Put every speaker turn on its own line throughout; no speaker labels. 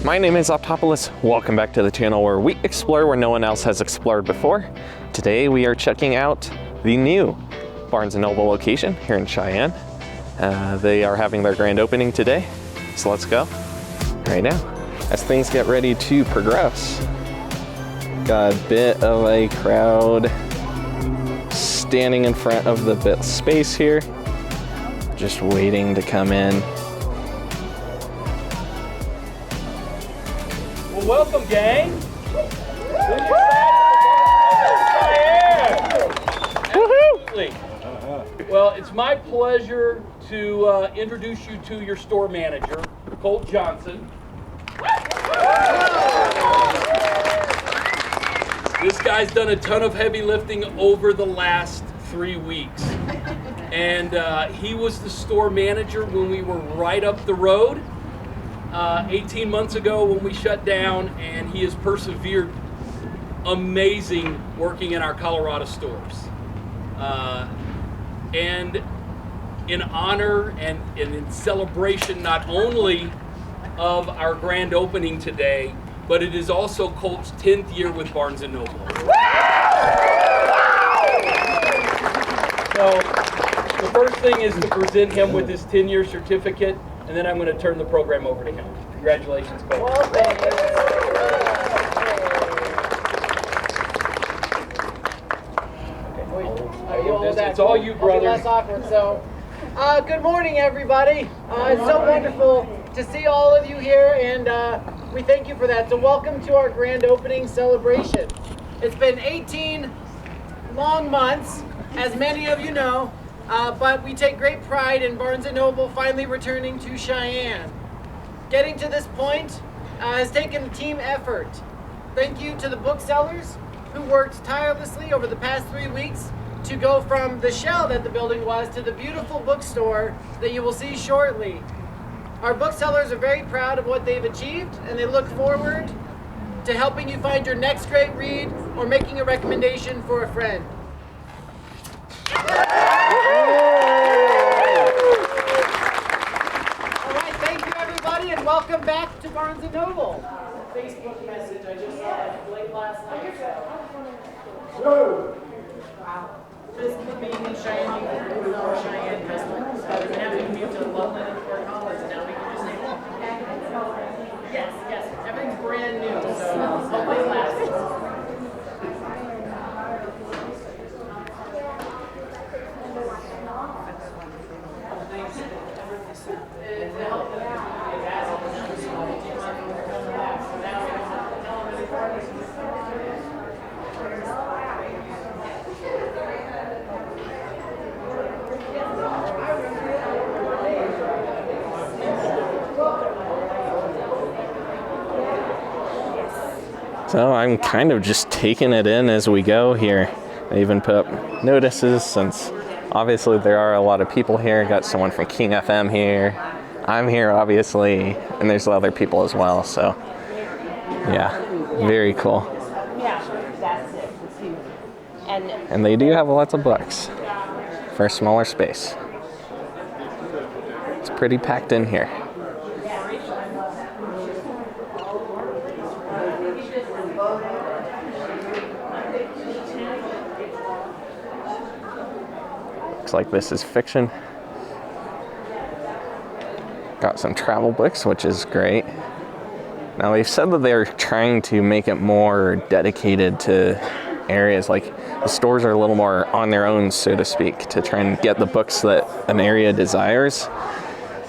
My name is Optopolis. Welcome back to the channel where we explore where no one else has explored before. Today we are checking out the new Barnes & Noble location here in Cheyenne. They are having their grand opening today, so let's go right now. As things get ready to progress, got a bit of a crowd standing in front of the bit space here, just waiting to come in.
Well, welcome, gang. Absolutely. Well, it's my pleasure to introduce you to your store manager, Colt Johnson. This guy's done a ton of heavy lifting over the last 3 weeks. And he was the store manager when we were right up the road 18 months ago when we shut down, and he has persevered amazing working in our Colorado stores. And in honor and in celebration not only of our grand opening today, but it is also Colt's 10th year with Barnes & Noble. So the first thing is to present him with his 10-year certificate, and then I'm going to turn the program over to him. Congratulations, Colt.
Well, thank you.
It's all you, brother.
Less awkward. So, good morning, everybody. It's so wonderful to see all of you here, and we thank you for that. So, welcome to our grand opening celebration. It's been 18 long months, as many of you know, but we take great pride in Barnes & Noble finally returning to Cheyenne. Getting to this point has taken a team effort. Thank you to the booksellers who worked tirelessly over the past 3 weeks to go from the shell that the building was to the beautiful bookstore that you will see shortly. Our booksellers are very proud of what they've achieved, and they look forward to helping you find your next great read or making a recommendation for a friend. All right, thank you everybody, and welcome back to Barnes & Noble. Facebook message I just saw late last night. Wow. This being in Cheyenne, or Cheyenne customers, so we didn't have to commute to Loveland or college, and now we can just say, yes, everything's brand new, so hopefully it lasts.
So I'm kind of just taking it in as we go here. I even put up notices since obviously there are a lot of people here. Got someone from King FM here. I'm here obviously, and there's other people as well. So yeah, very cool.
Yeah, that's it. It's huge.
And they do have lots of books for a smaller space. It's pretty packed in here. Looks like this is fiction. Got some travel books, which is great. Now they've said that they're trying to make it more dedicated to areas, like the stores are a little more on their own, so to speak, to try and get the books that an area desires.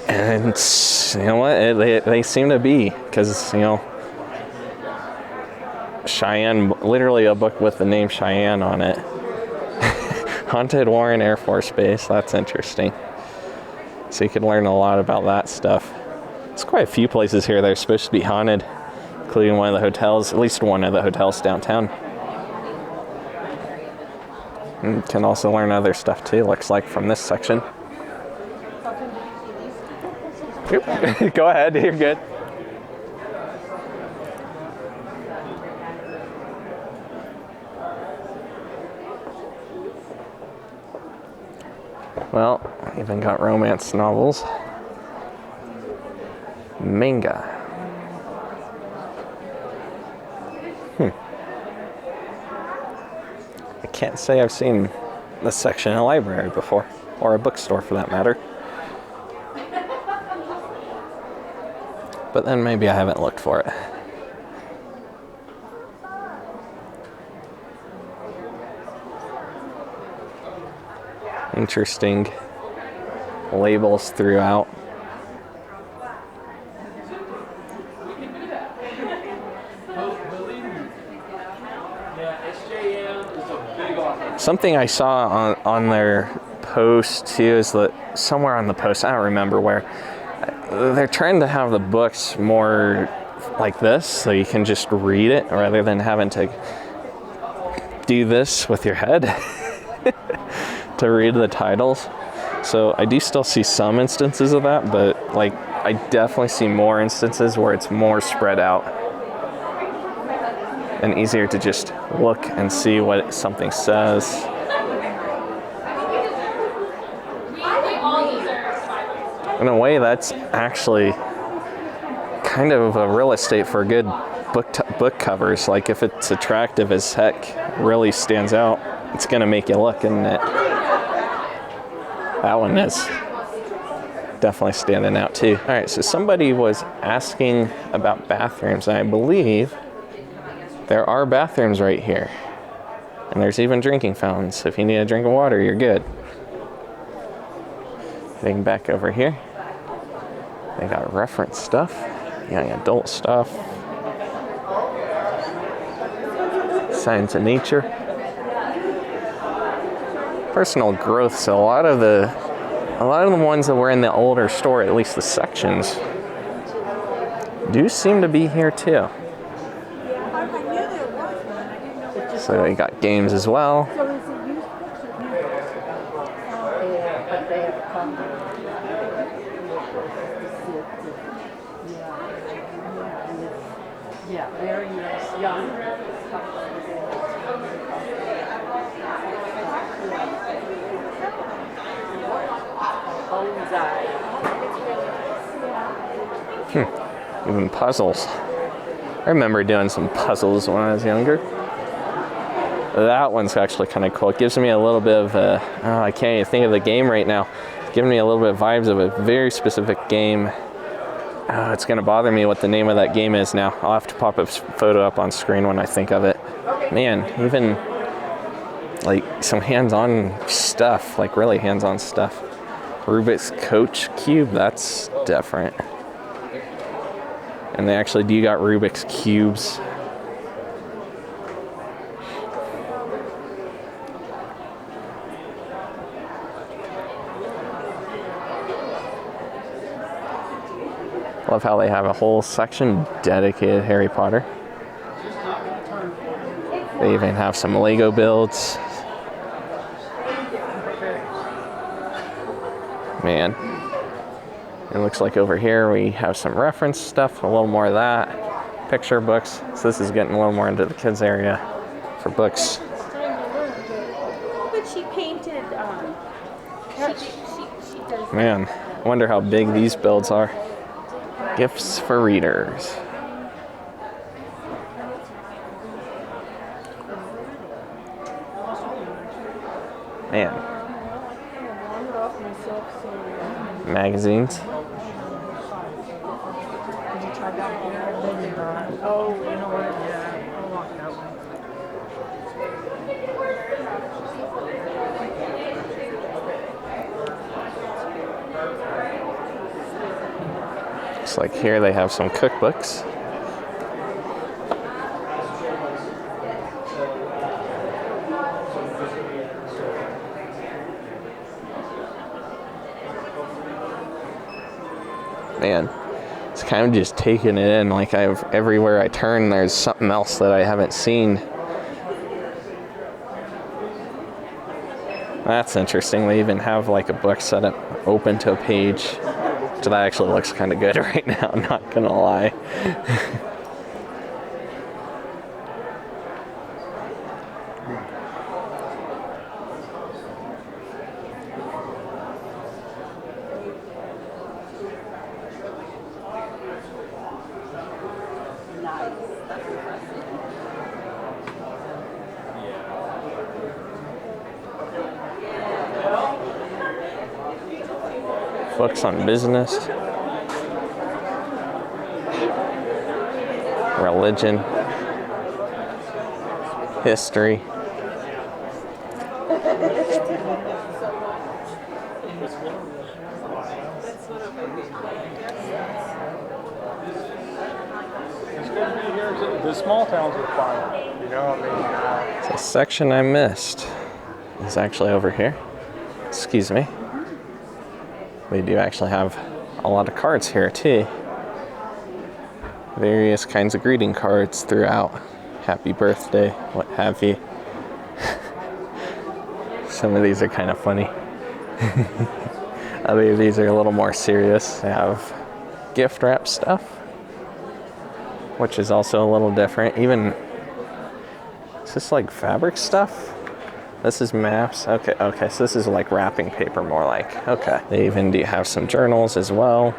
And you know what, they seem to be, because you know, Cheyenne, literally a book with the name Cheyenne on it. Haunted Warren Air Force Base, that's interesting. So you can learn a lot about that stuff. There's quite a few places here that are supposed to be haunted, including one of the hotels, at least one of the hotels downtown. And you can also learn other stuff too, looks like, from this section. Yep. Go ahead, you're good. Well, even got romance novels. Manga. can't say I've seen this section in a library before, or a bookstore for that matter. But then maybe I haven't looked for it. Interesting labels throughout. Something I saw on their post too is that somewhere on the post, I don't remember where, they're trying to have the books more like this, so you can just read it rather than having to do this with your head to read the titles. So I do still see some instances of that, but like I definitely see more instances where it's more spread out and easier to just look and see what something says. In a way, that's actually kind of a real estate for good book covers. Like if it's attractive as heck, really stands out, it's gonna make you look, isn't it? That one is definitely standing out too. All right, so somebody was asking about bathrooms, and I believe there are bathrooms right here. And there's even drinking fountains. So if you need a drink of water, you're good. Heading back over here. They got reference stuff, young adult stuff, science and nature, personal growth. So a lot of the ones that were in the older store, at least the sections, do seem to be here too. So you got games as well.
Yeah, very young.
Even puzzles. I remember doing some puzzles when I was younger. That one's actually kind of cool. It gives me a little bit of I can't even think of the game right now. It's giving me a little bit of vibes of a very specific game. It's going to bother me what the name of that game is now. I'll have to pop a photo up on screen when I think of it. Man, even like some hands-on stuff, like really hands-on stuff. Rubik's Coach Cube, that's different. And they actually do got Rubik's Cubes. Love how they have a whole section dedicated to Harry Potter. They even have some Lego builds. Man. It looks like over here we have some reference stuff, a little more of that. Picture books. So this is getting a little more into the kids area for books.
But she painted, she does.
Man, I wonder how big these builds are. Gifts for readers. Man. Magazines.
Oh, you know what? Yeah, I'll walk that way.
Looks like here they have some cookbooks. Man, it's kind of just taking it in. Like everywhere I turn, there's something else that I haven't seen. That's interesting. They even have like a book set up open to a page. So that actually looks kind of good right now, I'm not gonna lie. books on business, religion, history.
The small towns are fine, you know, I mean,
The section I missed is actually over here. Excuse me. We do actually have a lot of cards here too. Various kinds of greeting cards throughout. Happy birthday, what have you. Some of these are kind of funny. Other of these are a little more serious. They have gift wrap stuff, which is also a little different. Even, is this like fabric stuff? This is maps. Okay, so this is like wrapping paper more like. Okay. They even do have some journals as well.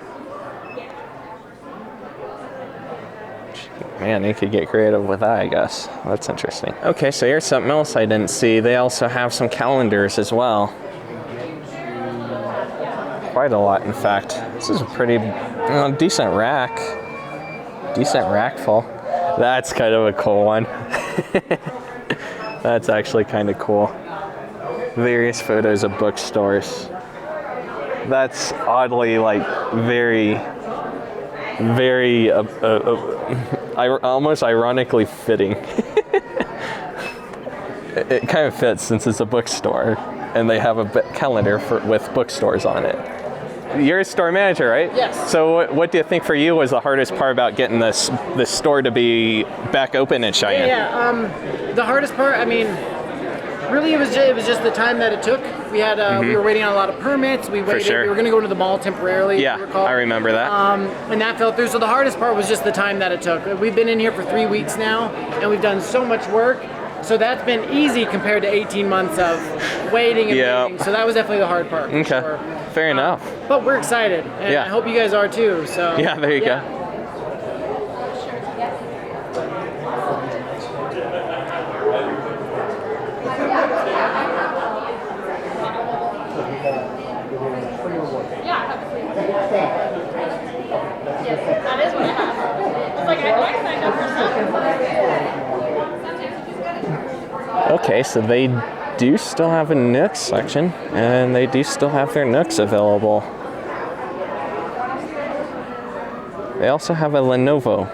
Man, they could get creative with that, I guess. That's interesting. Okay, so here's something else I didn't see. They also have some calendars as well. Quite a lot, in fact. This is a pretty decent rack. Decent rack full. That's kind of a cool one. That's actually kind of cool. Various photos of bookstores. That's oddly like very almost ironically fitting. It kind of fits since it's a bookstore and they have a calendar with bookstores on it. You're a store manager, right?
Yes.
So what do you think for you was the hardest part about getting this store to be back open in Cheyenne?
Yeah, the hardest part, I mean, really it was just the time that it took. We had we were waiting on a lot of permits. We waited.
sure.
We were going to go into the mall temporarily.
Yeah,
if you recall.
I remember that.
And that fell through. So the hardest part was just the time that it took. We've been in here for 3 weeks now, and we've done so much work. So that's been easy compared to 18 months of waiting and waiting. So that was definitely the hard part.
Okay,
sure.
fair enough.
But we're excited, and
Yeah.
I hope you guys are too. So
Yeah, there you go.
That is what I have. It's like I know I signed up for some.
Okay, so they do still have a Nooks section, and they do still have their Nooks available. They also have a Lenovo,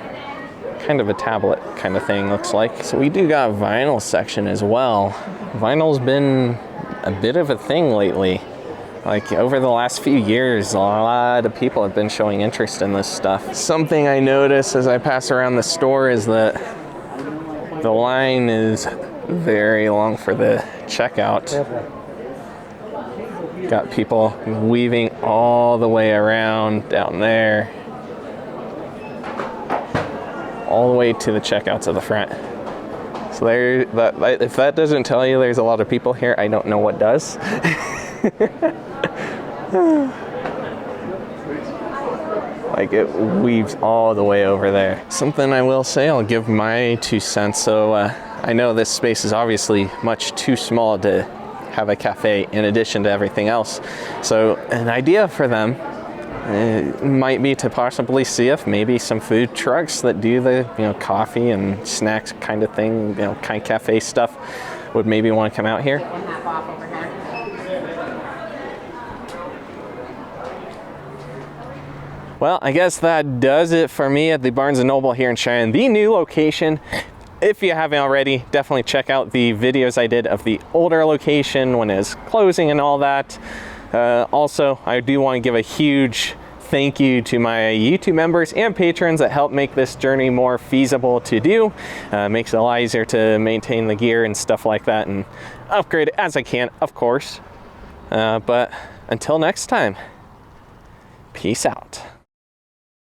kind of a tablet kind of thing, looks like. So we do got vinyl section as well. Vinyl's been a bit of a thing lately. Like over the last few years, a lot of people have been showing interest in this stuff. Something I notice as I pass around the store is that the line is very long for the checkout. Got people weaving all the way around down there, all the way to the checkouts of the front. So there, if that doesn't tell you there's a lot of people here, I don't know what does. Like it weaves all the way over there. Something I will say, I'll give my 2 cents. So I know this space is obviously much too small to have a cafe in addition to everything else. So an idea for them might be to possibly see if maybe some food trucks that do the coffee and snacks kind of thing, kind of cafe stuff, would maybe want to come out here. Well, I guess that does it for me at the Barnes & Noble here in Cheyenne, the new location. If you haven't already, definitely check out the videos I did of the older location when it's closing and all that. Also, I do want to give a huge thank you to my YouTube members and patrons that help make this journey more feasible to do. Makes it a lot easier to maintain the gear and stuff like that and upgrade it as I can, of course. But until next time, peace out.